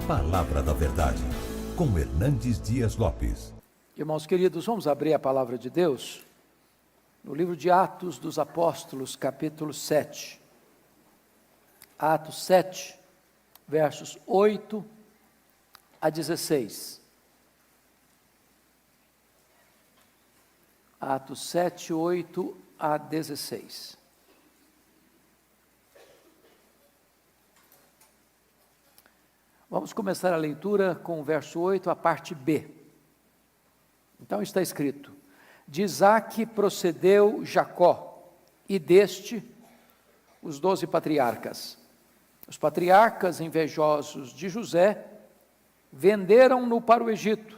Palavra da Verdade, com Hernandes Dias Lopes. Irmãos queridos, vamos abrir a palavra de Deus no livro de Atos dos Apóstolos, capítulo 7. Atos 7, versos 8 a 16. Atos 7, 8 a 16. Vamos começar a leitura com o verso 8, a parte B. Então está escrito: de Isaque procedeu Jacó, e deste os 12 patriarcas. Os patriarcas, invejosos de José, venderam-no para o Egito,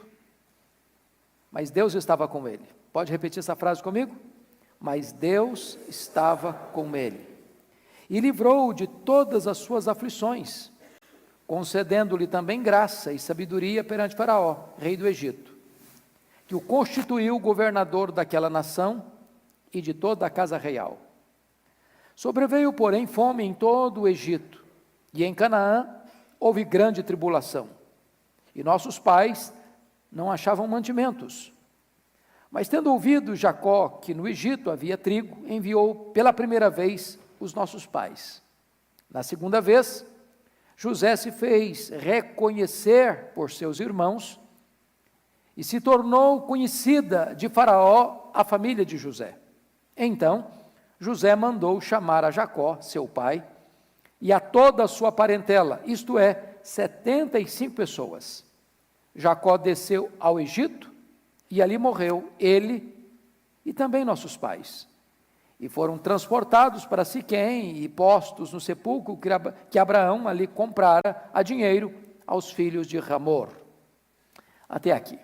mas Deus estava com ele. Pode repetir essa frase comigo? Mas Deus estava com ele, e livrou-o de todas as suas aflições, concedendo-lhe também graça e sabedoria perante Faraó, rei do Egito, que o constituiu governador daquela nação e de toda a casa real. Sobreveio, porém, fome em todo o Egito, e em Canaã houve grande tribulação, e nossos pais não achavam mantimentos. Mas tendo ouvido Jacó que no Egito havia trigo, enviou pela primeira vez os nossos pais. Na segunda vez, José se fez reconhecer por seus irmãos e se tornou conhecida de Faraó a família de José. Então, José mandou chamar a Jacó, seu pai, e a toda a sua parentela, isto é, 75 pessoas. Jacó desceu ao Egito e ali morreu ele e também nossos pais. E foram transportados para Siquém e postos no sepulcro que Abraão ali comprara a dinheiro aos filhos de Hamor. Até aqui.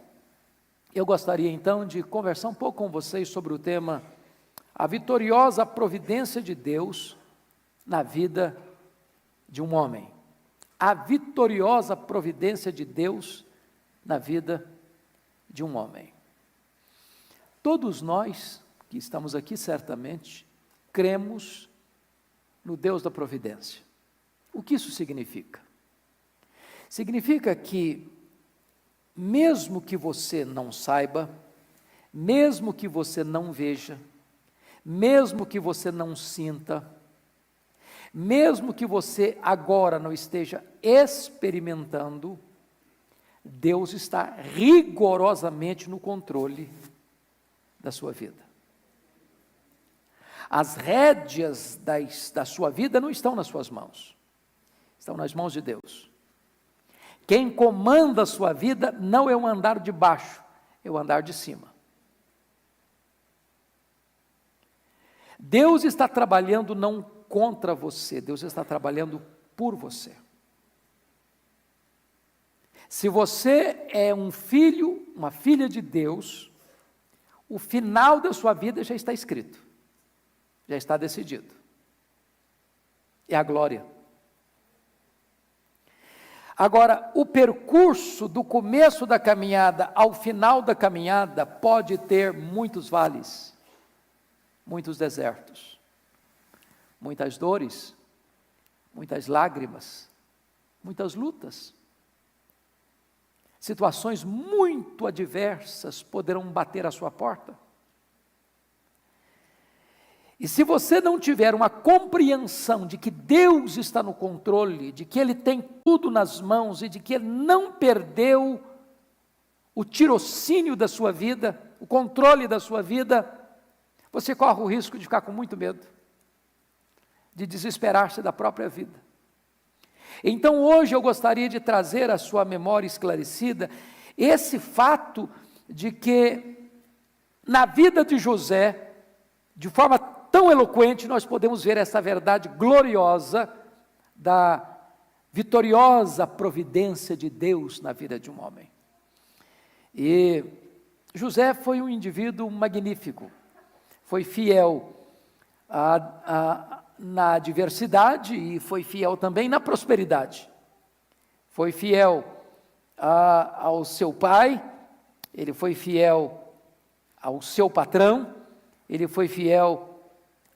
Eu gostaria então de conversar um pouco com vocês sobre o tema a vitoriosa providência de Deus na vida de um homem. A vitoriosa providência de Deus na vida de um homem. Todos nós que estamos aqui certamente cremos no Deus da providência. O que isso significa? Significa que mesmo que você não saiba, mesmo que você não veja, mesmo que você não sinta, mesmo que você agora não esteja experimentando, Deus está rigorosamente no controle da sua vida. As rédeas da sua vida não estão nas suas mãos, estão nas mãos de Deus. Quem comanda a sua vida não é o andar de baixo, é o andar de cima. Deus está trabalhando não contra você, Deus está trabalhando por você. Se você é um filho, uma filha de Deus, o final da sua vida já está escrito. Já está decidido. É a glória. Agora, o percurso do começo da caminhada ao final da caminhada pode ter muitos vales, muitos desertos, muitas dores, muitas lágrimas, muitas lutas. Situações muito adversas poderão bater à sua porta. E se você não tiver uma compreensão de que Deus está no controle, de que Ele tem tudo nas mãos e de que Ele não perdeu o tirocínio da sua vida, o controle da sua vida, você corre o risco de ficar com muito medo, de desesperar-se da própria vida. Então hoje eu gostaria de trazer à sua memória esclarecida esse fato de que na vida de José, de forma tão eloquente, nós podemos ver essa verdade gloriosa da vitoriosa providência de Deus na vida de um homem. E José foi um indivíduo magnífico, foi fiel na adversidade e foi fiel também na prosperidade. Foi fiel ao seu pai, ele foi fiel ao seu patrão, ele foi fiel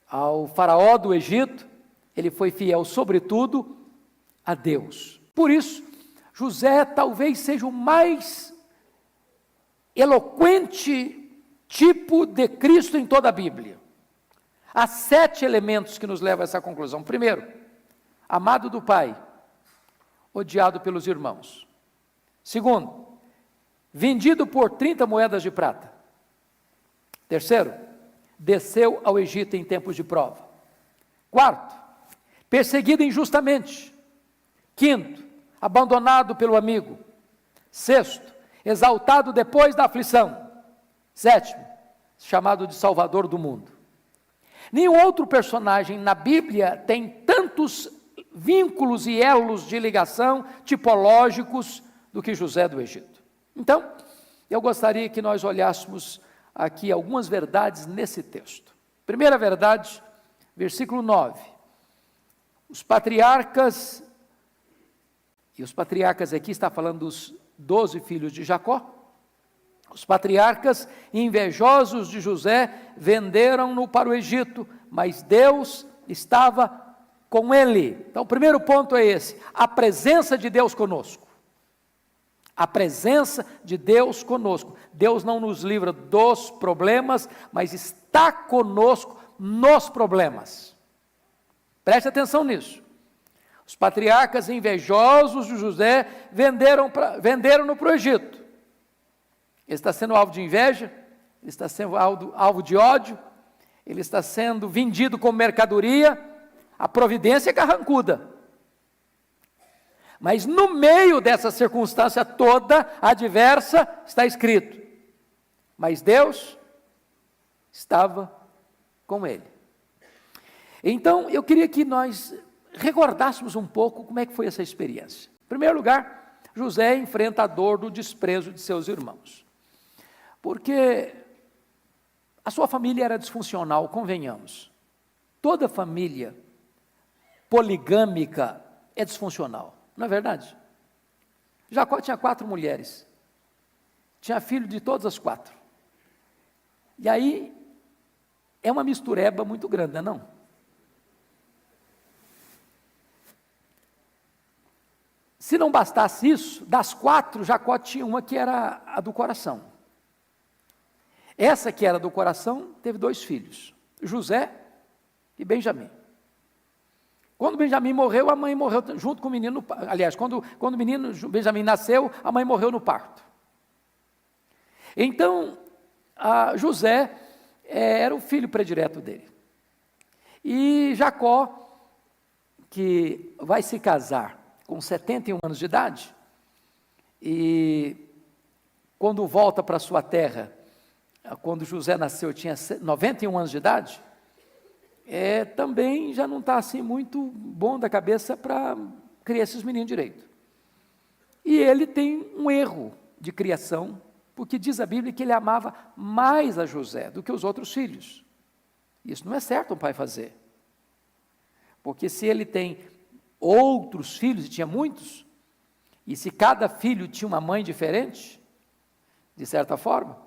ao faraó do Egito, ele foi fiel sobretudo a Deus. Por isso, José talvez seja o mais eloquente tipo de Cristo em toda a Bíblia. Há 7 elementos que nos levam a essa conclusão. Primeiro, amado do Pai, odiado pelos irmãos. Segundo, vendido por 30 moedas de prata. Terceiro, desceu ao Egito em tempos de prova. Quarto, perseguido injustamente. Quinto, abandonado pelo amigo. Sexto, exaltado depois da aflição. Sétimo, chamado de Salvador do mundo. Nenhum outro personagem na Bíblia tem tantos vínculos e elos de ligação tipológicos do que José do Egito. Então, eu gostaria que nós olhássemos aqui algumas verdades nesse texto. Primeira verdade, versículo 9. Os patriarcas, e os patriarcas aqui está falando dos 12 filhos de Jacó, os patriarcas, invejosos de José, venderam-no para o Egito, mas Deus estava com ele. Então, o primeiro ponto é esse: a presença de Deus conosco. A presença de Deus conosco. Deus não nos livra dos problemas, mas está conosco nos problemas. Preste atenção nisso. Os patriarcas invejosos de José venderam-no para o Egito. Ele está sendo alvo de inveja, ele está sendo alvo de ódio, ele está sendo vendido como mercadoria. A providência é carrancuda. Mas no meio dessa circunstância toda adversa, está escrito: mas Deus estava com ele. Então, eu queria que nós recordássemos um pouco como é que foi essa experiência. Em primeiro lugar, José enfrenta a dor do desprezo de seus irmãos. Porque a sua família era disfuncional, convenhamos. Toda família poligâmica é disfuncional, não é verdade? Jacó tinha 4 mulheres, tinha filho de todas as 4. E aí, é uma mistureba muito grande, não é não? Se não bastasse isso, das 4, Jacó tinha uma que era a do coração. Essa que era do coração teve 2 filhos, José e Benjamim. Quando Benjamim morreu, a mãe morreu junto com o menino. Aliás, quando o menino Benjamim nasceu, a mãe morreu no parto. Então, José era o filho predileto dele. E Jacó, que vai se casar com 71 anos de idade, e quando volta para sua terra, quando José nasceu, tinha 91 anos de idade, também já não está assim muito bom da cabeça para criar esses meninos direito. E ele tem um erro de criação, porque diz a Bíblia que ele amava mais a José do que os outros filhos. Isso não é certo um pai fazer. Porque se ele tem outros filhos, e tinha muitos, e se cada filho tinha uma mãe diferente, de certa forma,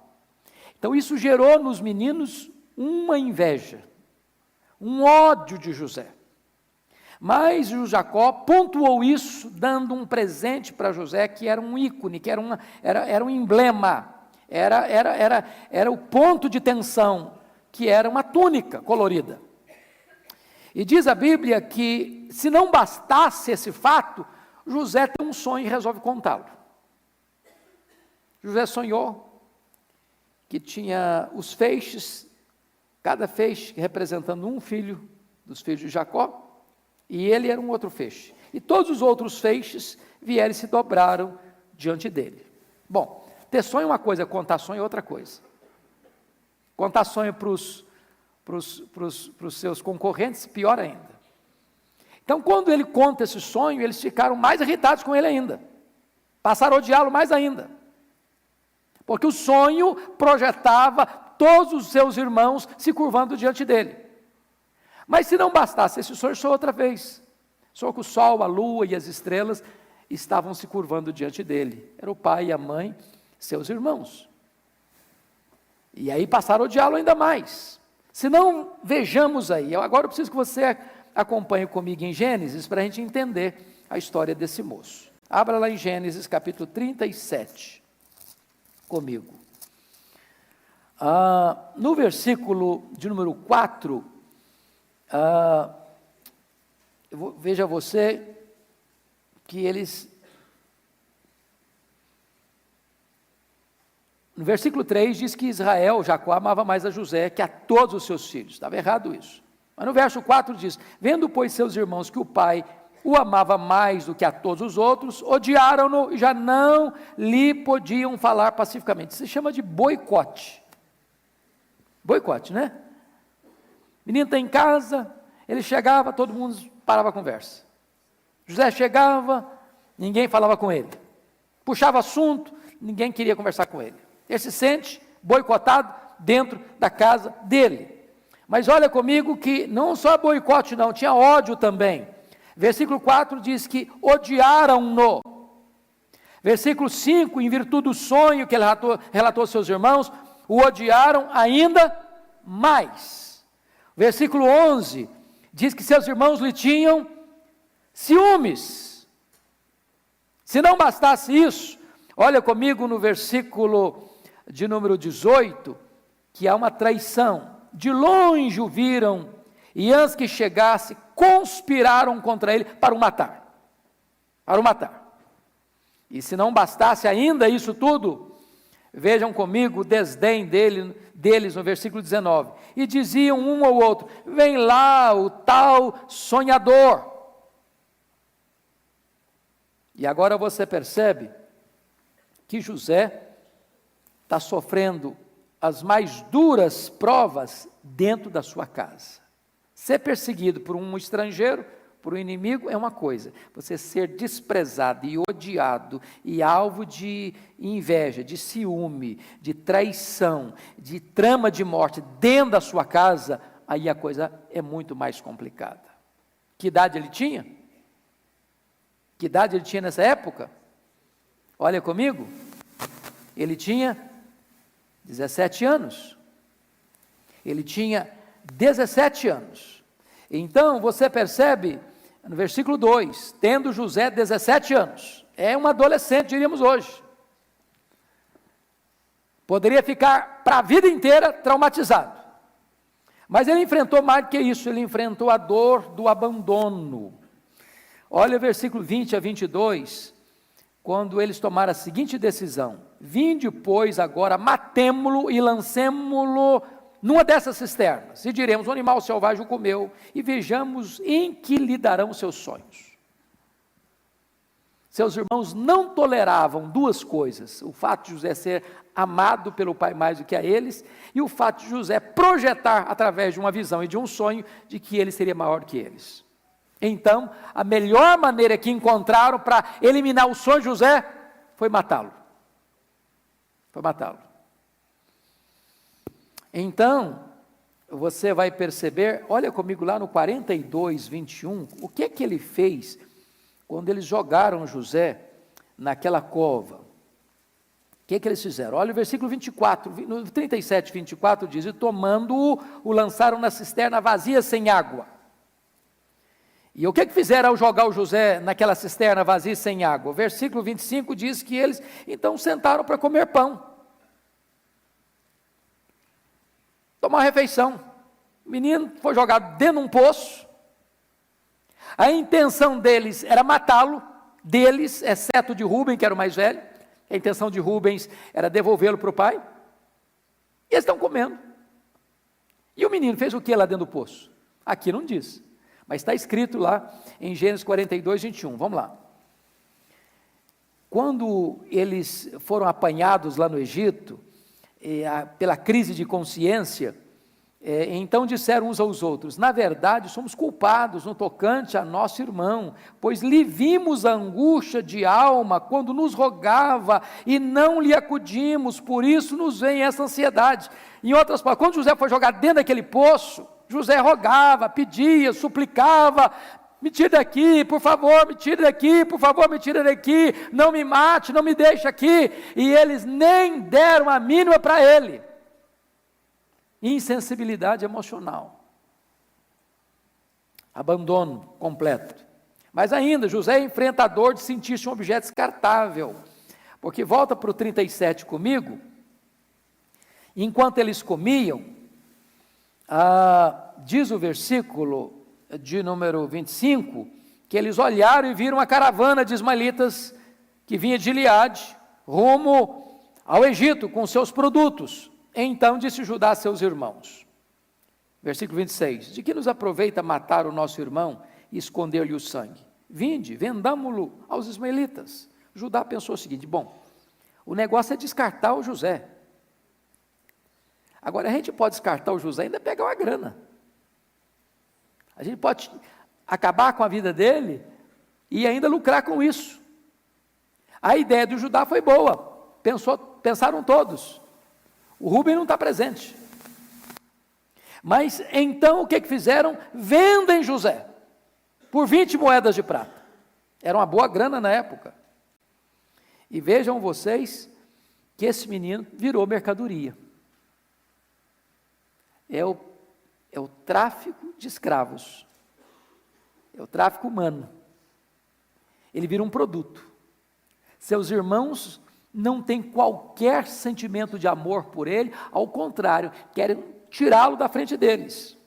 então isso gerou nos meninos uma inveja, um ódio de José. Mas o Jacó pontuou isso, dando um presente para José, que era um ícone, que era um emblema, era o ponto de tensão, que era uma túnica colorida. E diz a Bíblia que, se não bastasse esse fato, José tem um sonho e resolve contá-lo. José sonhou que tinha os feixes, cada feixe representando um filho dos filhos de Jacó, e ele era um outro feixe. E todos os outros feixes vieram e se dobraram diante dele. Bom, ter sonho é uma coisa, contar sonho é outra coisa. Contar sonho para os seus concorrentes, pior ainda. Então, quando ele conta esse sonho, eles ficaram mais irritados com ele ainda. Passaram a odiá-lo mais ainda. Porque o sonho projetava todos os seus irmãos se curvando diante dele. Mas se não bastasse esse sonho, só outra vez. Só que o sol, a lua e as estrelas estavam se curvando diante dele. Era o pai e a mãe, seus irmãos. E aí passaram a odiá-lo ainda mais. Se não, vejamos aí. Agora eu preciso que você acompanhe comigo em Gênesis para a gente entender a história desse moço. Abra lá em Gênesis capítulo 37, comigo. No versículo de número 4, veja você que eles... No versículo 3 diz que Israel, Jacó, amava mais a José que a todos os seus filhos. Estava errado isso. Mas no verso 4 diz: vendo, pois, seus irmãos que o pai o amava mais do que a todos os outros, odiaram-no e já não lhe podiam falar pacificamente. Isso se chama de boicote. Boicote, né? Menino está em casa, ele chegava, todo mundo parava a conversa. José chegava, ninguém falava com ele. Puxava assunto, ninguém queria conversar com ele. Ele se sente boicotado dentro da casa dele. Mas olha comigo que não só boicote não, tinha ódio também. Versículo 4 diz que odiaram-no. Versículo 5, em virtude do sonho que ele relatou aos seus irmãos, o odiaram ainda mais. Versículo 11 diz que seus irmãos lhe tinham ciúmes. Se não bastasse isso, olha comigo no versículo de número 18, que há uma traição. De longe o viram, e antes que chegasse, conspiraram contra ele para o matar. Para o matar. E se não bastasse ainda isso tudo, vejam comigo o desdém deles no versículo 19. E diziam um ao outro: vem lá o tal sonhador. E agora você percebe que José está sofrendo as mais duras provas dentro da sua casa. Ser perseguido por um estrangeiro, por um inimigo, é uma coisa. Você ser desprezado e odiado e alvo de inveja, de ciúme, de traição, de trama de morte dentro da sua casa, aí a coisa é muito mais complicada. Que idade ele tinha? Que idade ele tinha nessa época? Olha comigo. Ele tinha 17 anos. Ele tinha 17 anos. Então, você percebe, no versículo 2, tendo José 17 anos, é um adolescente, diríamos hoje. Poderia ficar para a vida inteira traumatizado. Mas ele enfrentou mais do que isso, ele enfrentou a dor do abandono. Olha o versículo 20 a 22, quando eles tomaram a seguinte decisão: vinde, pois, agora, matemo-lo e lancemo-lo numa dessas cisternas, e diremos: o animal selvagem o comeu, e vejamos em que lhe darão seus sonhos. Seus irmãos não toleravam duas coisas: o fato de José ser amado pelo pai mais do que a eles, e o fato de José projetar, através de uma visão e de um sonho, de que ele seria maior que eles. Então, a melhor maneira que encontraram para eliminar o sonho de José foi matá-lo. Foi matá-lo. Então, você vai perceber, olha comigo lá no 42, 21, o que é que ele fez quando eles jogaram José naquela cova. O que é que eles fizeram? Olha o versículo 24, no 37, 24 diz: e tomando-o, o lançaram na cisterna vazia sem água. E o que é que fizeram ao jogar o José naquela cisterna vazia sem água? O versículo 25 diz que eles então sentaram para comer pão. Tomar refeição. O menino foi jogado dentro de um poço. A intenção deles era matá-lo, deles, exceto de Rubem, que era o mais velho. A intenção de Rubens era devolvê-lo para o pai. E eles estão comendo. E o menino fez o que lá dentro do poço? Aqui não diz, mas está escrito lá em Gênesis 42, 21. Vamos lá. Quando eles foram apanhados lá no Egito, pela crise de consciência, então disseram uns aos outros: na verdade somos culpados no tocante a nosso irmão, pois lhe vimos a angústia de alma quando nos rogava e não lhe acudimos, por isso nos vem essa ansiedade. Em outras palavras, quando José foi jogado dentro daquele poço, José rogava, pedia, suplicava: me tire daqui, por favor, me tire daqui, por favor, me tire daqui, não me mate, não me deixe aqui. E eles nem deram a mínima para ele. Insensibilidade emocional, abandono completo. Mas ainda, José enfrenta a dor de sentir-se um objeto descartável, porque volta para o 37 comigo, enquanto eles comiam, diz o versículo de número 25, que eles olharam e viram a caravana de ismaelitas que vinha de Gileade, rumo ao Egito com seus produtos. Então disse Judá a seus irmãos, versículo 26, de que nos aproveita matar o nosso irmão e esconder-lhe o sangue? Vinde, vendamo-lo aos ismaelitas. Judá pensou o seguinte, bom, o negócio é descartar o José. Agora a gente pode descartar o José e ainda pegar uma grana. A gente pode acabar com a vida dele e ainda lucrar com isso. A ideia do Judá foi boa, pensaram todos. O Rúben não está presente. Mas então o que fizeram? Vendem José por 20 moedas de prata. Era uma boa grana na época. E vejam vocês que esse menino virou mercadoria. É o tráfico de escravos. É o tráfico humano. Ele vira um produto. Seus irmãos não têm qualquer sentimento de amor por ele, ao contrário, querem tirá-lo da frente deles.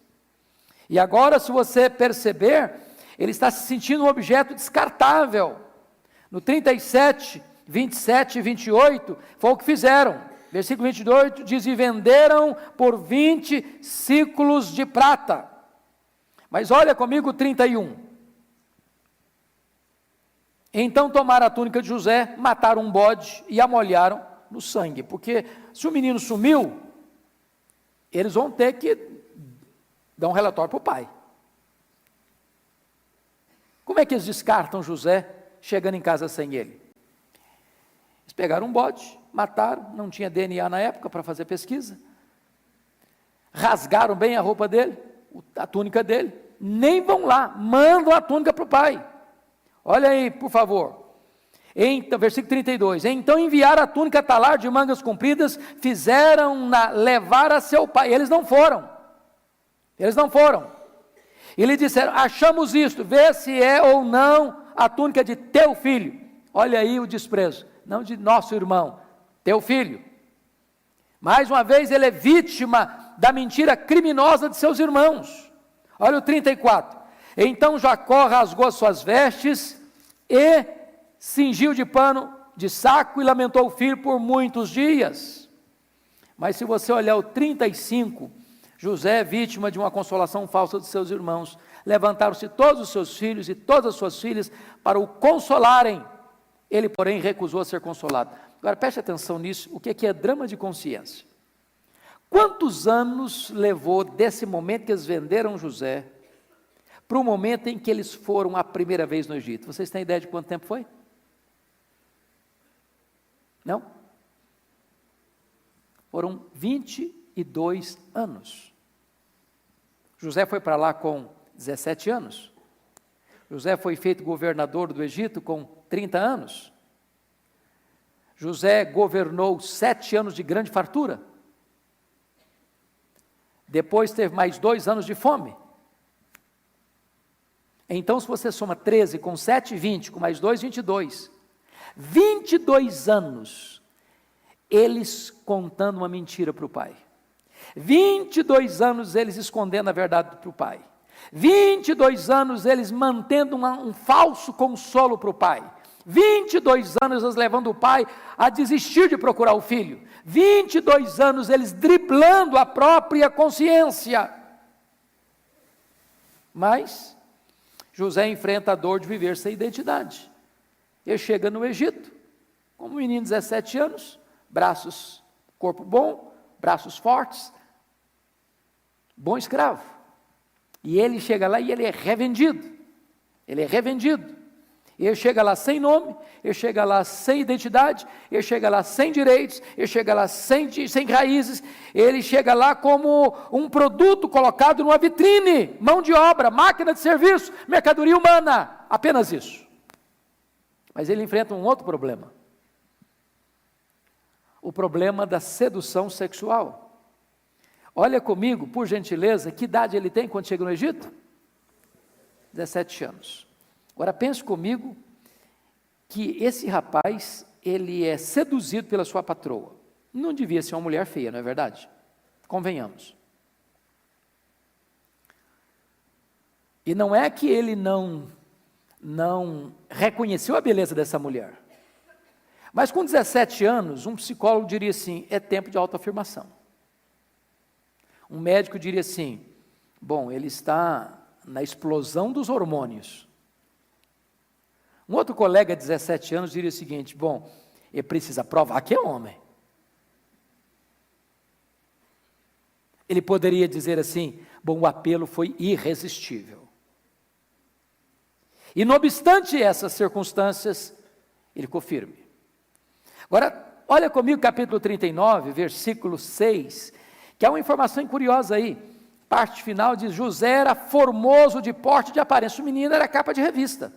E agora, se você perceber, ele está se sentindo um objeto descartável. No 37, 27 e 28, foi o que fizeram. Versículo 28 diz, e venderam por 20 ciclos de prata. Mas olha comigo o 31. Então tomaram a túnica de José, mataram um bode e a molharam no sangue. Porque se o menino sumiu, eles vão ter que dar um relatório para o pai. Como é que eles descartam José chegando em casa sem ele? Eles pegaram um bode, mataram, não tinha DNA na época para fazer pesquisa, rasgaram bem a roupa dele, a túnica dele, nem vão lá, mandam a túnica para o pai. Olha aí, por favor, então, versículo 32, então enviaram a túnica talar de mangas compridas, fizeram-na levar a seu pai. Eles não foram, e lhe disseram, achamos isto, vê se é ou não a túnica de teu filho. Olha aí o desprezo, não de nosso irmão, teu filho. Mais uma vez ele é vítima da mentira criminosa de seus irmãos. Olha o 34, então Jacó rasgou as suas vestes e cingiu de pano de saco e lamentou o filho por muitos dias. Mas se você olhar o 35, José é vítima de uma consolação falsa de seus irmãos. Levantaram-se todos os seus filhos e todas as suas filhas para o consolarem. Ele, porém, recusou a ser consolado. Agora, preste atenção nisso, o que é drama de consciência. Quantos anos levou desse momento que eles venderam José para o momento em que eles foram a primeira vez no Egito? Vocês têm ideia de quanto tempo foi? Não? Foram 22 anos. José foi para lá com 17 anos. José foi feito governador do Egito com 30 anos. José governou 7 anos de grande fartura. Depois teve mais 2 anos de fome. Então, se você soma 13 com 7, 20, com mais 2, 22. 22 anos, eles contando uma mentira para o pai. 22 anos eles escondendo a verdade para o pai. 22 anos eles mantendo um falso consolo para o pai. 22 anos eles levando o pai a desistir de procurar o filho. 22 anos eles driblando a própria consciência. Mas José enfrenta a dor de viver sem identidade. Ele chega no Egito, como um menino de 17 anos, braços, corpo bom, braços fortes, bom escravo. E ele chega lá e ele é revendido. Ele chega lá sem nome, ele chega lá sem identidade, ele chega lá sem direitos, ele chega lá sem raízes, ele chega lá como um produto colocado numa vitrine, mão de obra, máquina de serviço, mercadoria humana, apenas isso. Mas ele enfrenta um outro problema. O problema da sedução sexual. Olha comigo, por gentileza, que idade ele tem quando chega no Egito? 17 anos. Agora pense comigo que esse rapaz, ele é seduzido pela sua patroa. Não devia ser uma mulher feia, não é verdade? Convenhamos. E não é que ele não reconheceu a beleza dessa mulher. Mas com 17 anos, um psicólogo diria assim, é tempo de autoafirmação. Um médico diria assim, bom, ele está na explosão dos hormônios. Um outro colega de 17 anos diria o seguinte, bom, ele precisa provar que é homem. Ele poderia dizer assim, bom, o apelo foi irresistível. E não obstante essas circunstâncias, ele ficou firme. Agora, olha comigo capítulo 39, versículo 6, que é uma informação curiosa aí. Parte final diz, José era formoso de porte e de aparência. O menino era capa de revista.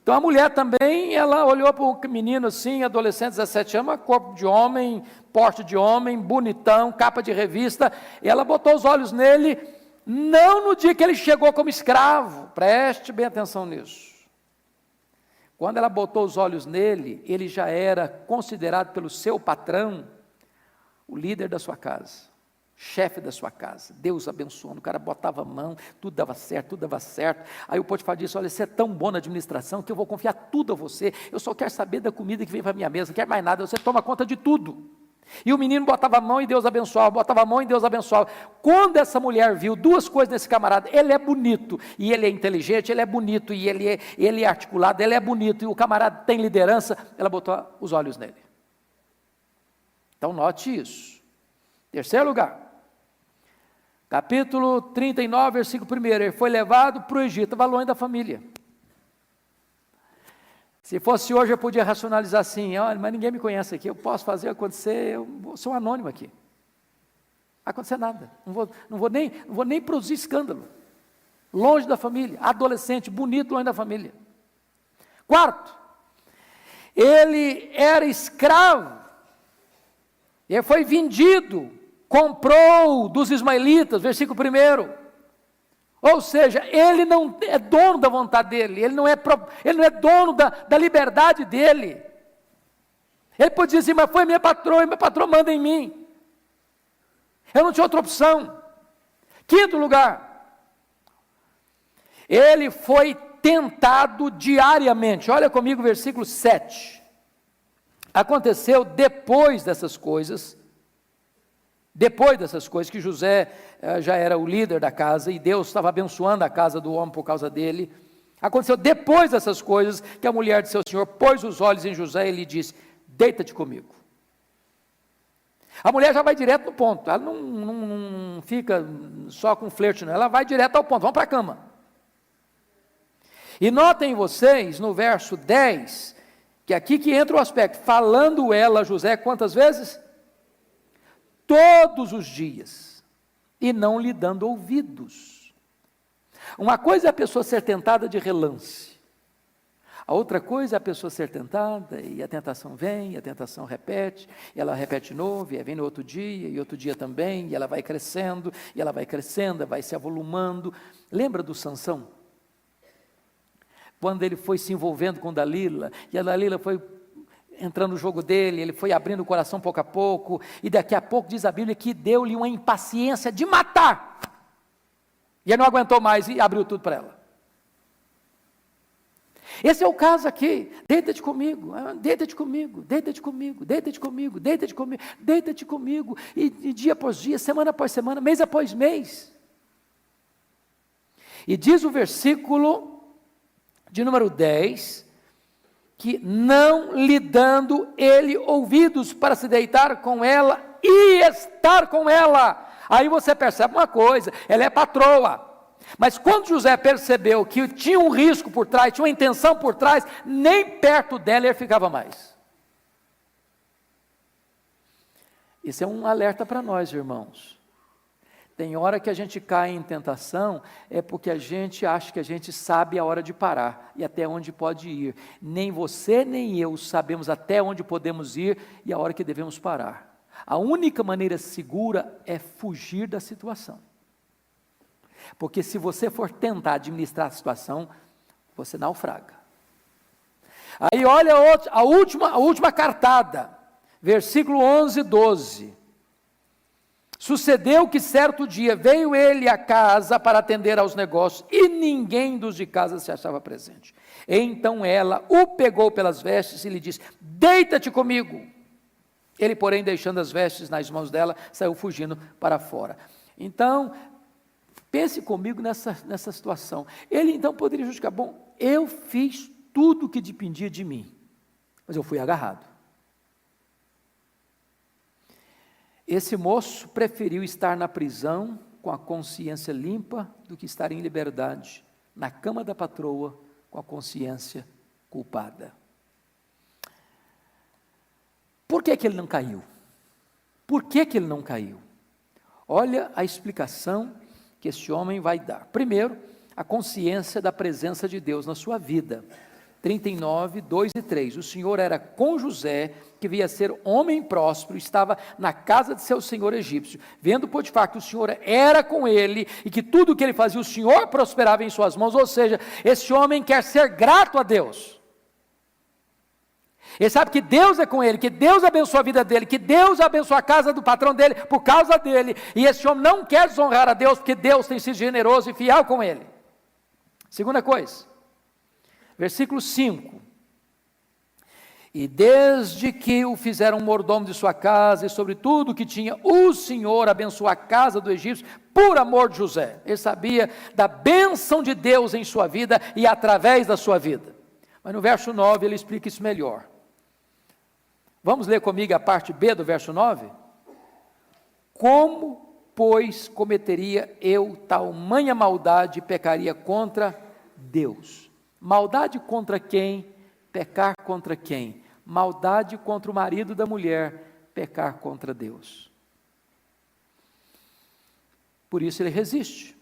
Então a mulher também, ela olhou para o menino assim, adolescente, 17 anos, corpo de homem, porte de homem, bonitão, capa de revista. E ela botou os olhos nele, não no dia que ele chegou como escravo. Preste bem atenção nisso. Quando ela botou os olhos nele, ele já era considerado pelo seu patrão o líder da sua casa, chefe da sua casa. Deus abençoando, o cara botava a mão, tudo dava certo, tudo dava certo. Aí o Potifar disse, olha, você é tão bom na administração que eu vou confiar tudo a você, eu só quero saber da comida que vem para a minha mesa, não quero mais nada, você toma conta de tudo. E o menino botava a mão e Deus abençoava, botava a mão e Deus abençoava. Quando essa mulher viu duas coisas nesse camarada, ele é bonito, e ele é inteligente, ele é bonito, e ele é articulado, ele é bonito, e o camarada tem liderança, ela botou os olhos nele. Então note isso. Terceiro lugar, capítulo 39, versículo 1, ele foi levado para o Egito, estava longe da família. Se fosse hoje eu podia racionalizar assim, olha, mas ninguém me conhece aqui, eu posso fazer acontecer, eu sou um anônimo aqui. Não vai acontecer nada, não vou nem produzir escândalo. Longe da família, adolescente, bonito, longe da família. Quarto, ele era escravo, ele foi vendido, comprou dos ismaelitas, versículo 1. Ou seja, ele não é dono da vontade dele, ele não é dono da liberdade dele. Ele pode dizer assim, mas foi minha patroa, e minha patroa manda em mim. Eu não tinha outra opção. Quinto lugar, ele foi tentado diariamente. Olha comigo o versículo 7. Aconteceu depois dessas coisas que José já era o líder da casa, e Deus estava abençoando a casa do homem por causa dele. Aconteceu depois dessas coisas, que a mulher de seu senhor pôs os olhos em José e lhe disse, deita-te comigo. A mulher já vai direto no ponto, ela não fica só com flerte, não, ela vai direto ao ponto, vamos para a cama. E notem vocês, no verso 10, que aqui que entra o aspecto, falando ela a José quantas vezes? Todos os dias, e não lhe dando ouvidos. Uma coisa é a pessoa ser tentada de relance, a outra coisa é a pessoa ser tentada, e a tentação vem, e a tentação repete, e ela repete de novo, e vem no outro dia, e outro dia também, e ela vai crescendo, vai se avolumando. Lembra do Sansão? Quando ele foi se envolvendo com Dalila, e a Dalila foi entrando no jogo dele, ele foi abrindo o coração pouco a pouco, e daqui a pouco diz a Bíblia que deu-lhe uma impaciência de matar, e ele não aguentou mais e abriu tudo para ela. Esse é o caso aqui, deita-te comigo, deita-te comigo, deita-te comigo, deita-te comigo, deita-te comigo, deita-te comigo, e dia após dia, semana após semana, mês após mês. E diz o versículo de número 10, que não lhe dando ele ouvidos para se deitar com ela e estar com ela. Aí você percebe uma coisa, ela é patroa, mas quando José percebeu que tinha um risco por trás, tinha uma intenção por trás, nem perto dela ele ficava mais. Isso é um alerta para nós, irmãos. Tem hora que a gente cai em tentação, é porque a gente acha que a gente sabe a hora de parar, e até onde pode ir. Nem você, nem eu sabemos até onde podemos ir, e a hora que devemos parar. A única maneira segura é fugir da situação. Porque se você for tentar administrar a situação, você naufraga. Aí olha a última cartada, versículo 11 e 12. Sucedeu que certo dia veio ele à casa para atender aos negócios, e ninguém dos de casa se achava presente. Então ela o pegou pelas vestes e lhe disse: deita-te comigo. Ele, porém, deixando as vestes nas mãos dela, saiu fugindo para fora. Então, pense comigo nessa situação. Ele então poderia justificar: bom, eu fiz tudo o que dependia de mim, mas eu fui agarrado. Esse moço preferiu estar na prisão com a consciência limpa do que estar em liberdade, na cama da patroa, com a consciência culpada. Por que ele não caiu? Por que ele não caiu? Olha a explicação que esse homem vai dar. Primeiro, a consciência da presença de Deus na sua vida. 39, 2 e 3. O Senhor era com José, que via ser homem próspero, estava na casa de seu senhor egípcio. Vendo Potifar que o Senhor era com ele, e que tudo o que ele fazia, o Senhor prosperava em suas mãos. Ou seja, esse homem quer ser grato a Deus. Ele sabe que Deus é com ele, que Deus abençoa a vida dele, que Deus abençoa a casa do patrão dele por causa dele. E esse homem não quer desonrar a Deus, porque Deus tem sido generoso e fiel com ele. Segunda coisa, versículo 5. E desde que o fizeram mordomo de sua casa e sobre tudo que tinha, o Senhor abençoou a casa do egípcio por amor de José. Ele sabia da bênção de Deus em sua vida e através da sua vida. Mas no verso 9 ele explica isso melhor. Vamos ler comigo a parte B do verso 9? Como, pois, cometeria eu tamanha maldade e pecaria contra Deus? Maldade contra quem? Pecar contra quem? Maldade contra o marido da mulher, pecar contra Deus. Por isso ele resiste.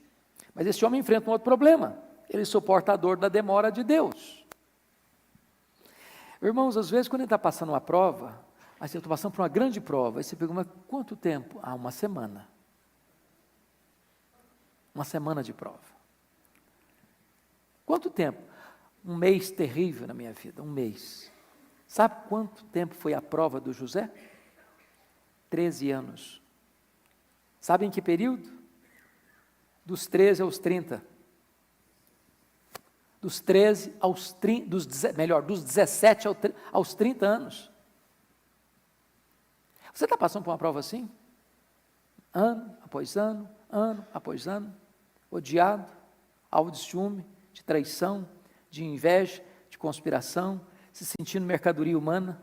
Mas esse homem enfrenta um outro problema. Ele suporta a dor da demora de Deus. Irmãos, às vezes quando ele está passando uma prova, assim, eu estou passando por uma grande prova, aí você pergunta: mas quanto tempo? Ah, uma semana. Uma semana de prova. Quanto tempo? Um mês terrível na minha vida, um mês. Sabe quanto tempo foi a prova do José? 13 anos. Sabe em que período? Dos 13 aos 30. Dos 13 aos 30, dos 17 aos 30 anos. Você está passando por uma prova assim? Ano após ano, ano após ano, odiado, alvo de ciúme, de traição, de inveja, de conspiração, se sentindo mercadoria humana.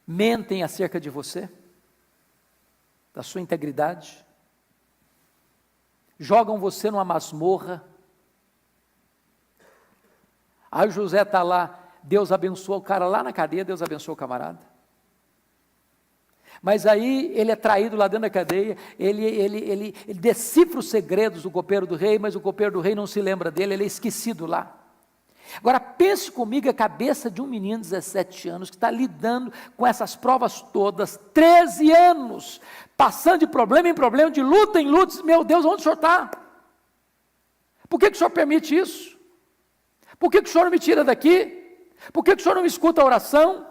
Mentem acerca de você, da sua integridade. Jogam você numa masmorra. Aí o José está lá, Deus abençoa o cara lá na cadeia, Deus abençoa o camarada. Mas aí ele é traído lá dentro da cadeia, ele decifra os segredos do copeiro do rei, mas o copeiro do rei não se lembra dele, ele é esquecido lá. Agora pense comigo a cabeça de um menino de 17 anos, que está lidando com essas provas todas, 13 anos, passando de problema em problema, de luta em luta. Meu Deus, onde o senhor está? Por que o senhor permite isso? Por que o senhor não me tira daqui? Por que o senhor não me escuta a oração?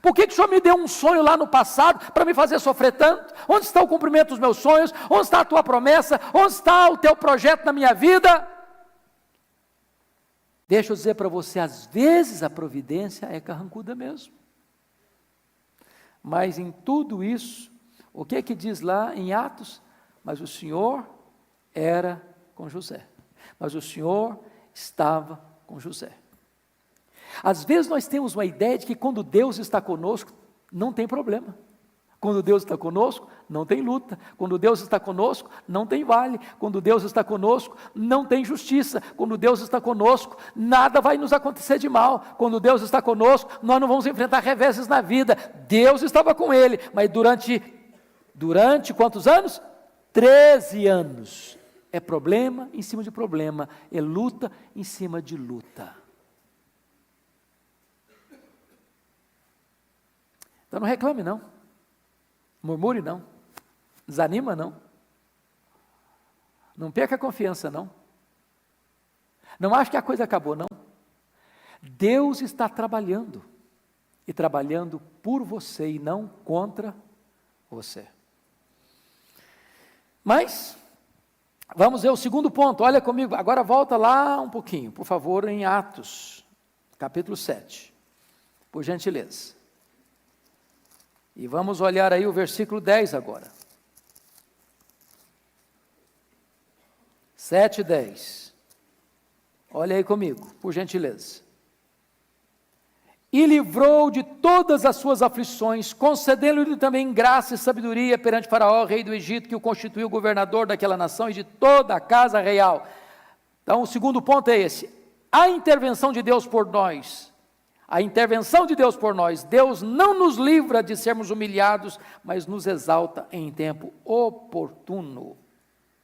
Por que o senhor me deu um sonho lá no passado para me fazer sofrer tanto? Onde está o cumprimento dos meus sonhos? Onde está a tua promessa? Onde está o teu projeto na minha vida? Deixa eu dizer para você, às vezes a providência é carrancuda mesmo. Mas em tudo isso, o que é que diz lá em Atos? Mas o Senhor era com José. Mas o Senhor estava com José. Às vezes nós temos uma ideia de que quando Deus está conosco, não tem problema. Quando Deus está conosco, não tem luta. Quando Deus está conosco, não tem vale. Quando Deus está conosco, não tem justiça. Quando Deus está conosco, nada vai nos acontecer de mal. Quando Deus está conosco, nós não vamos enfrentar reveses na vida. Deus estava com ele, mas durante quantos anos? 13 anos. É problema em cima de problema, é luta em cima de luta. Então não reclame não. Murmure não, Desanima, não. Não perca a confiança, não. Não ache que a coisa acabou, não. Deus está trabalhando, e trabalhando por você e não contra você. Mas, vamos ver o segundo ponto, olha comigo, agora volta lá um pouquinho, por favor, em Atos, capítulo 7, por gentileza. E vamos olhar aí o versículo 10 agora. 7:10. Olha aí comigo, por gentileza. E livrou de todas as suas aflições, concedendo-lhe também graça e sabedoria perante Faraó, rei do Egito, que o constituiu governador daquela nação e de toda a casa real. Então, o segundo ponto é esse: a intervenção de Deus por nós. A intervenção de Deus por nós. Deus não nos livra de sermos humilhados, mas nos exalta em tempo oportuno.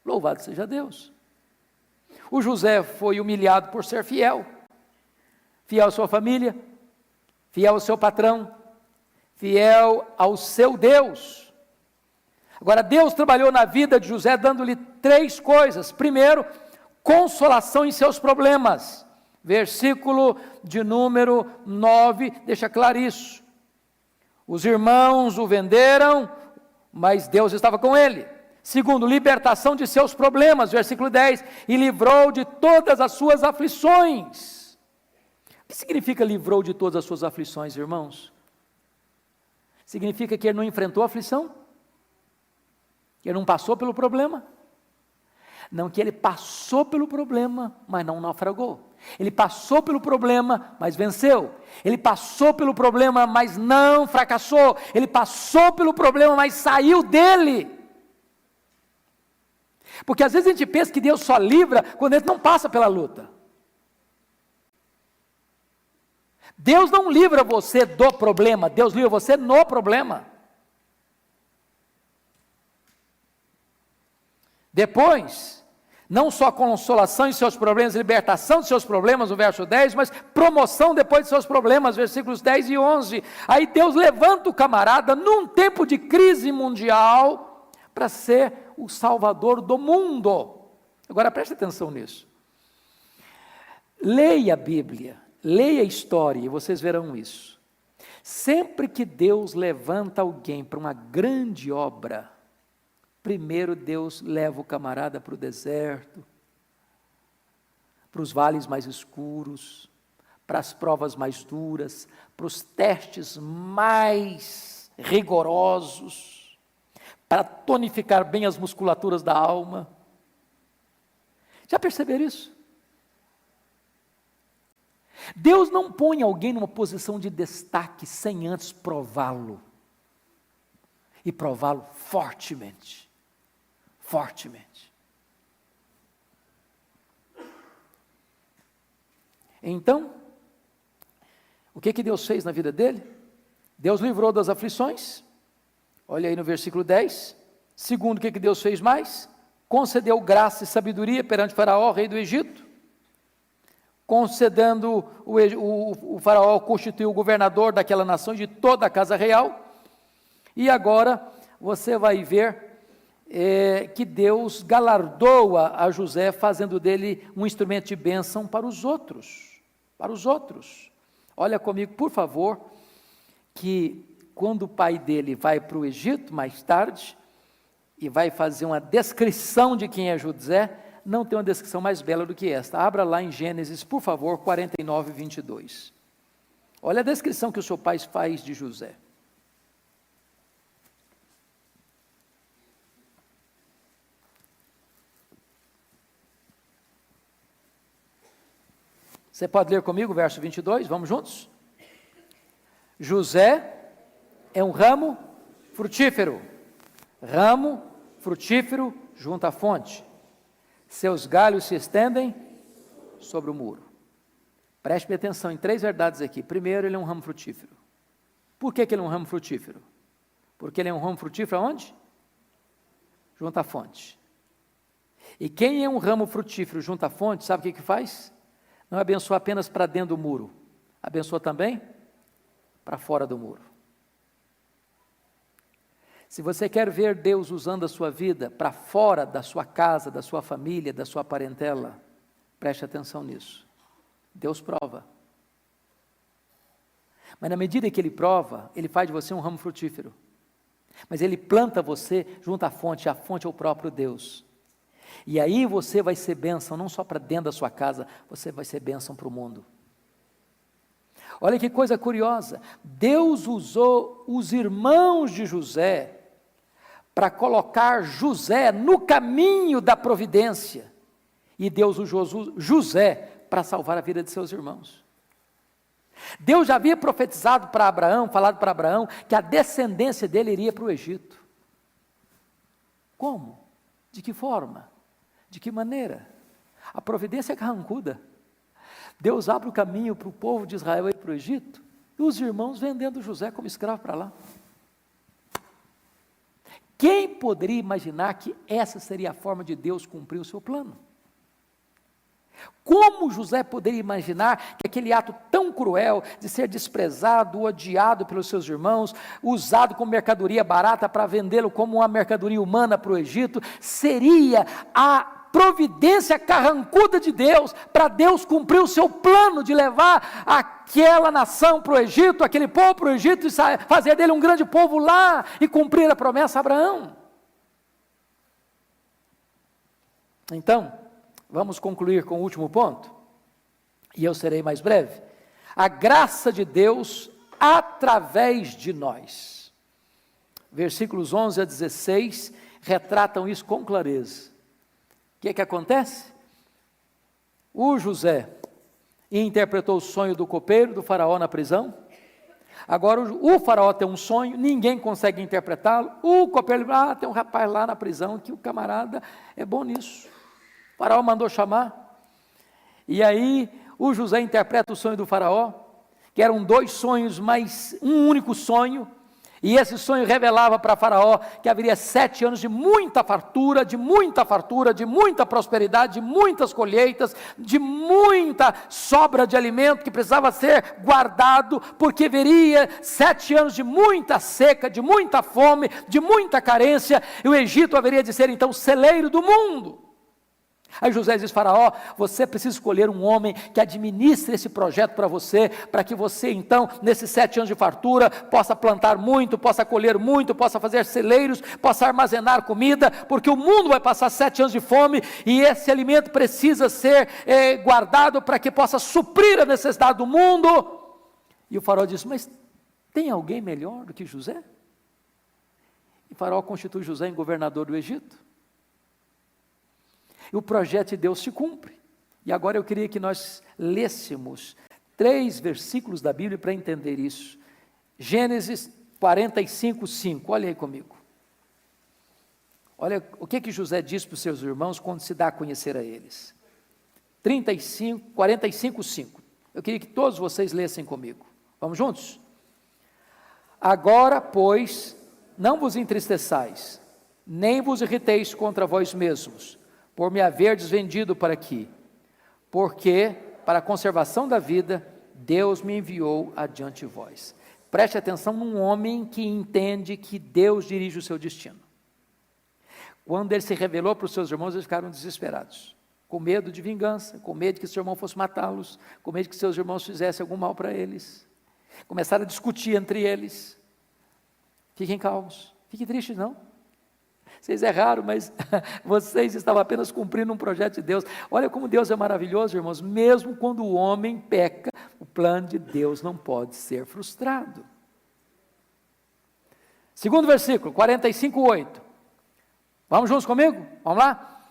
Louvado seja Deus. O José foi humilhado por ser fiel. Fiel à sua família, fiel ao seu patrão, fiel ao seu Deus. Agora, Deus trabalhou na vida de José dando-lhe 3 coisas. Primeiro, consolação em seus problemas. Versículo de número 9, deixa claro isso. Os irmãos o venderam, mas Deus estava com ele. Segundo, libertação de seus problemas. Versículo 10, e livrou de todas as suas aflições. O que significa livrou de todas as suas aflições, irmãos? Significa que ele não enfrentou a aflição? Que ele não passou pelo problema? Não, que ele passou pelo problema, mas não naufragou. Ele passou pelo problema, mas venceu. Ele passou pelo problema, mas não fracassou. Ele passou pelo problema, mas saiu dele. Porque às vezes a gente pensa que Deus só livra quando ele não passa pela luta. Deus não livra você do problema, Deus livra você no problema. Depois, não só consolação em seus problemas, libertação de seus problemas, no verso 10, mas promoção depois de seus problemas, versículos 10 e 11. Aí Deus levanta o camarada num tempo de crise mundial para ser o salvador do mundo. Agora preste atenção nisso. Leia a Bíblia, leia a história e vocês verão isso. Sempre que Deus levanta alguém para uma grande obra, primeiro Deus leva o camarada para o deserto, para os vales mais escuros, para as provas mais duras, para os testes mais rigorosos, para tonificar bem as musculaturas da alma. Já perceberam isso? Deus não põe alguém numa posição de destaque sem antes prová-lo, e prová-lo fortemente. Fortemente. Então, o que Deus fez na vida dele? Deus livrou das aflições, olha aí no versículo 10. Segundo, o que Deus fez mais? Concedeu graça e sabedoria perante Faraó, rei do Egito, concedendo o Faraó constituiu o governador daquela nação, de toda a casa real. E agora você vai ver que Deus galardoa a José, fazendo dele um instrumento de bênção para os outros. Para os outros. Olha comigo, por favor, que quando o pai dele vai para o Egito, mais tarde, e vai fazer uma descrição de quem é José, não tem uma descrição mais bela do que esta. Abra lá em Gênesis, por favor, 49, 22. Olha a descrição que o seu pai faz de José. Você pode ler comigo o verso 22, vamos juntos? José é um ramo frutífero junto à fonte. Seus galhos se estendem sobre o muro. Preste atenção em 3 verdades aqui. Primeiro, ele é um ramo frutífero. Por que ele é um ramo frutífero? Porque ele é um ramo frutífero aonde? Junto à fonte. E quem é um ramo frutífero junto à fonte, sabe o que faz? Não abençoa apenas para dentro do muro, abençoa também para fora do muro. Se você quer ver Deus usando a sua vida para fora da sua casa, da sua família, da sua parentela, preste atenção nisso. Deus prova. Mas na medida que Ele prova, Ele faz de você um ramo frutífero. Mas Ele planta você junto à fonte é o próprio Deus. E aí você vai ser bênção, não só para dentro da sua casa, você vai ser bênção para o mundo. Olha que coisa curiosa, Deus usou os irmãos de José para colocar José no caminho da providência, e Deus usou José para salvar a vida de seus irmãos. Deus já havia profetizado para Abraão, falado para Abraão, que a descendência dele iria para o Egito. Como? De que forma? De que maneira? A providência é carrancuda. Deus abre o caminho para o povo de Israel ir para o Egito, e os irmãos vendendo José como escravo para lá. Quem poderia imaginar que essa seria a forma de Deus cumprir o seu plano? Como José poderia imaginar que aquele ato tão cruel de ser desprezado, odiado pelos seus irmãos, usado como mercadoria barata para vendê-lo como uma mercadoria humana para o Egito, seria a providência carrancuda de Deus, para Deus cumprir o seu plano de levar aquela nação para o Egito, aquele povo para o Egito, e fazer dele um grande povo lá, e cumprir a promessa a Abraão. Então, vamos concluir com o último ponto, e eu serei mais breve. A graça de Deus através de nós. Versículos 11 a 16 retratam isso com clareza. O que acontece? O José interpretou o sonho do copeiro, do faraó na prisão. Agora o faraó tem um sonho, ninguém consegue interpretá-lo. O copeiro, tem um rapaz lá na prisão que o camarada é bom nisso. O faraó mandou chamar. E aí o José interpreta o sonho do faraó, que eram 2 sonhos, mas um único sonho. E esse sonho revelava para Faraó que haveria 7 anos de muita fartura, de muita prosperidade, de muitas colheitas, de muita sobra de alimento que precisava ser guardado, porque viria 7 anos de muita seca, de muita fome, de muita carência, e o Egito haveria de ser então o celeiro do mundo. Aí José diz: Faraó, você precisa escolher um homem que administre esse projeto para você, para que você então, nesses 7 anos de fartura, possa plantar muito, possa colher muito, possa fazer celeiros, possa armazenar comida, porque o mundo vai passar 7 anos de fome, e esse alimento precisa ser guardado para que possa suprir a necessidade do mundo. E o faraó disse: mas tem alguém melhor do que José? E o faraó constitui José em governador do Egito. E o projeto de Deus se cumpre. E agora eu queria que nós lêssemos 3 versículos da Bíblia para entender isso. Gênesis 45, 5, olha aí comigo. Olha o que José diz para os seus irmãos quando se dá a conhecer a eles. 45, 5. Eu queria que todos vocês lessem comigo. Vamos juntos? Agora, pois, não vos entristeçais, nem vos irriteis contra vós mesmos, por me haverdes vendido para aqui, porque, para a conservação da vida, Deus me enviou adiante de vós. Preste atenção num homem que entende que Deus dirige o seu destino. Quando ele se revelou para os seus irmãos, eles ficaram desesperados, com medo de vingança, com medo que seu irmão fosse matá-los, com medo que seus irmãos fizessem algum mal para eles. Começaram a discutir entre eles. Fiquem calmos, fiquem tristes não. Vocês erraram, mas vocês estavam apenas cumprindo um projeto de Deus. Olha como Deus é maravilhoso, irmãos. Mesmo quando o homem peca, o plano de Deus não pode ser frustrado. Segundo versículo, 45, 8. Vamos juntos comigo? Vamos lá?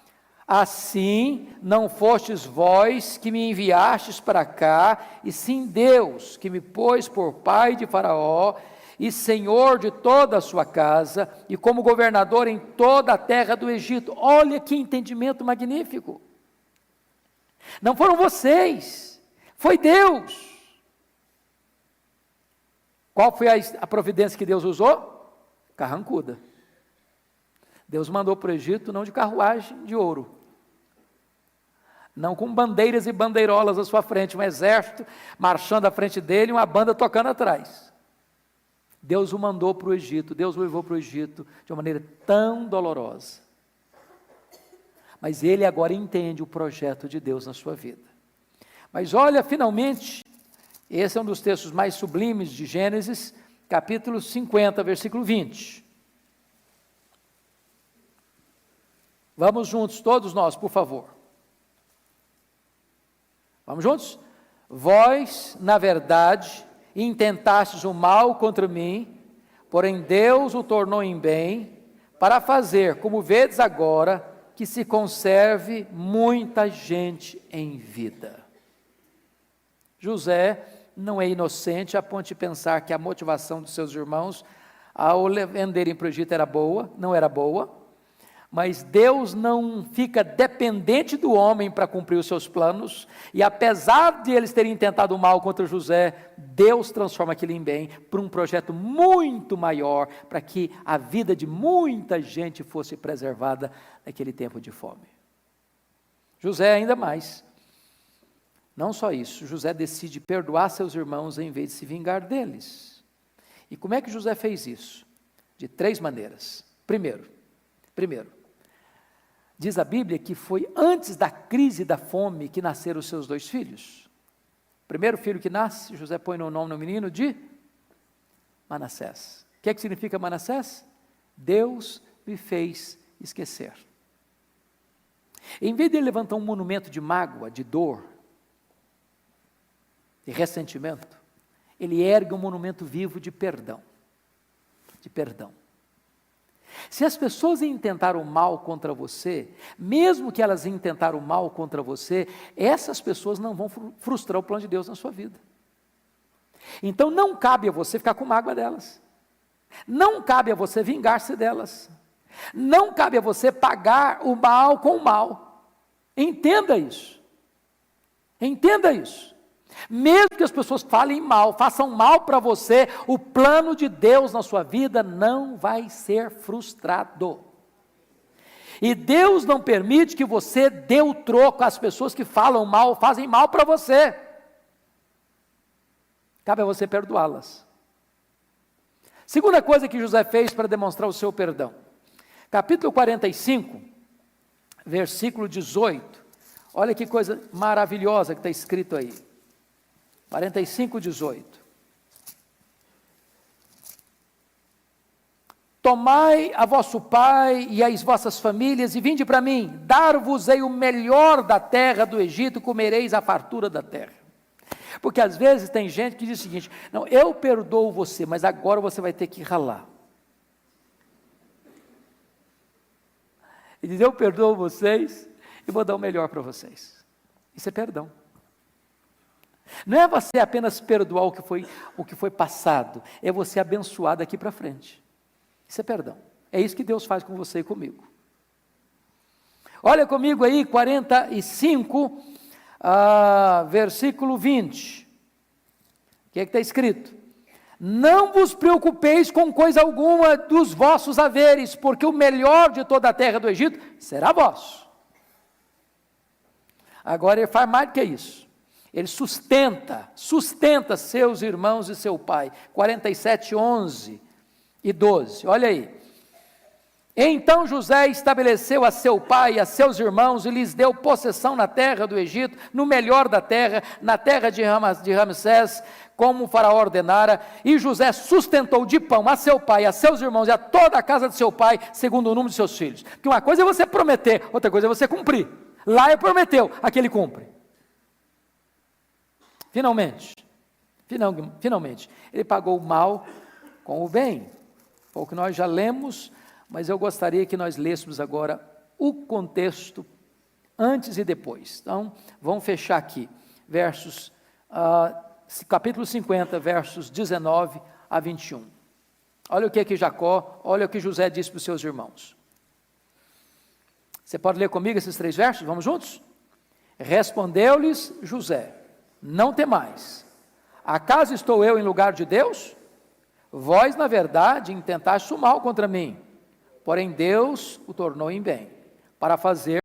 Assim não fostes vós que me enviastes para cá, e sim Deus que me pôs por pai de Faraó, e senhor de toda a sua casa, e como governador em toda a terra do Egito. Olha que entendimento magnífico. Não foram vocês, foi Deus. Qual foi a providência que Deus usou? Carrancuda. Deus mandou para o Egito não de carruagem de ouro, não com bandeiras e bandeirolas à sua frente, um exército marchando à frente dele, uma banda tocando atrás. Deus o mandou para o Egito, Deus o levou para o Egito de uma maneira tão dolorosa. Mas ele agora entende o projeto de Deus na sua vida. Mas olha, finalmente, esse é um dos textos mais sublimes de Gênesis, capítulo 50, versículo 20. Vamos juntos, todos nós, por favor. Vamos juntos? Vós, na verdade, intentastes o mal contra mim, porém Deus o tornou em bem, para fazer, como vedes agora, que se conserve muita gente em vida. José não é inocente a ponto de pensar que a motivação dos seus irmãos ao venderem para o Egito era boa, não era boa, mas Deus não fica dependente do homem para cumprir os seus planos, e apesar de eles terem tentado o mal contra José, Deus transforma aquilo em bem, para um projeto muito maior, para que a vida de muita gente fosse preservada naquele tempo de fome. José ainda mais, não só isso, José decide perdoar seus irmãos em vez de se vingar deles. E como é que José fez isso? De 3 maneiras. Primeiro, diz a Bíblia que foi antes da crise da fome que nasceram os seus 2 filhos. O primeiro filho que nasce, José põe no nome no menino de Manassés. O que significa Manassés? Deus me fez esquecer. Em vez de ele levantar um monumento de mágoa, de dor, de ressentimento, ele ergue um monumento vivo de perdão. De perdão. Se as pessoas intentaram o mal contra você, mesmo que elas intentaram o mal contra você, essas pessoas não vão frustrar o plano de Deus na sua vida. Então não cabe a você ficar com mágoa delas. Não cabe a você vingar-se delas. Não cabe a você pagar o mal com o mal. Entenda isso. Entenda isso. Mesmo que as pessoas falem mal, façam mal para você, o plano de Deus na sua vida não vai ser frustrado. E Deus não permite que você dê o troco às pessoas que falam mal, fazem mal para você. Cabe a você perdoá-las. Segunda coisa que José fez para demonstrar o seu perdão. Capítulo 45, versículo 18. Olha que coisa maravilhosa que está escrito aí. 45, 18. Tomai a vosso pai e as vossas famílias e vinde para mim, dar-vos-ei o melhor da terra do Egito, comereis a fartura da terra. Porque às vezes tem gente que diz o seguinte: não, eu perdoo você, mas agora você vai ter que ralar. Ele diz: eu perdoo vocês e vou dar o melhor para vocês. Isso é perdão. Não é você apenas perdoar o que foi passado, é você abençoar daqui para frente. Isso é perdão. É isso que Deus faz com você e comigo. Olha comigo aí, 45, versículo 20. O que é que está escrito? Não vos preocupeis com coisa alguma dos vossos haveres, porque o melhor de toda a terra do Egito será vosso. Agora ele faz mais do que isso. Ele sustenta seus irmãos e seu pai. 47, 11 e 12, olha aí. Então José estabeleceu a seu pai e a seus irmãos e lhes deu possessão na terra do Egito, no melhor da terra, na terra de Ramsés, como o faraó ordenara, e José sustentou de pão a seu pai, a seus irmãos e a toda a casa de seu pai, segundo o número de seus filhos. Porque uma coisa é você prometer, outra coisa é você cumprir. Lá ele prometeu, aqui ele cumpre. Finalmente, ele pagou o mal com o bem. Foi o que nós já lemos, mas eu gostaria que nós lêssemos agora o contexto antes e depois. Então, vamos fechar aqui, capítulo 50, versos 19 a 21. Olha o que é que Jacó, olha o que José disse para os seus irmãos. Você pode ler comigo esses 3 versos? Vamos juntos? Respondeu-lhes José: não temais, acaso estou eu em lugar de Deus? Vós, na verdade, intentastes o mal contra mim, porém Deus o tornou em bem, para fazer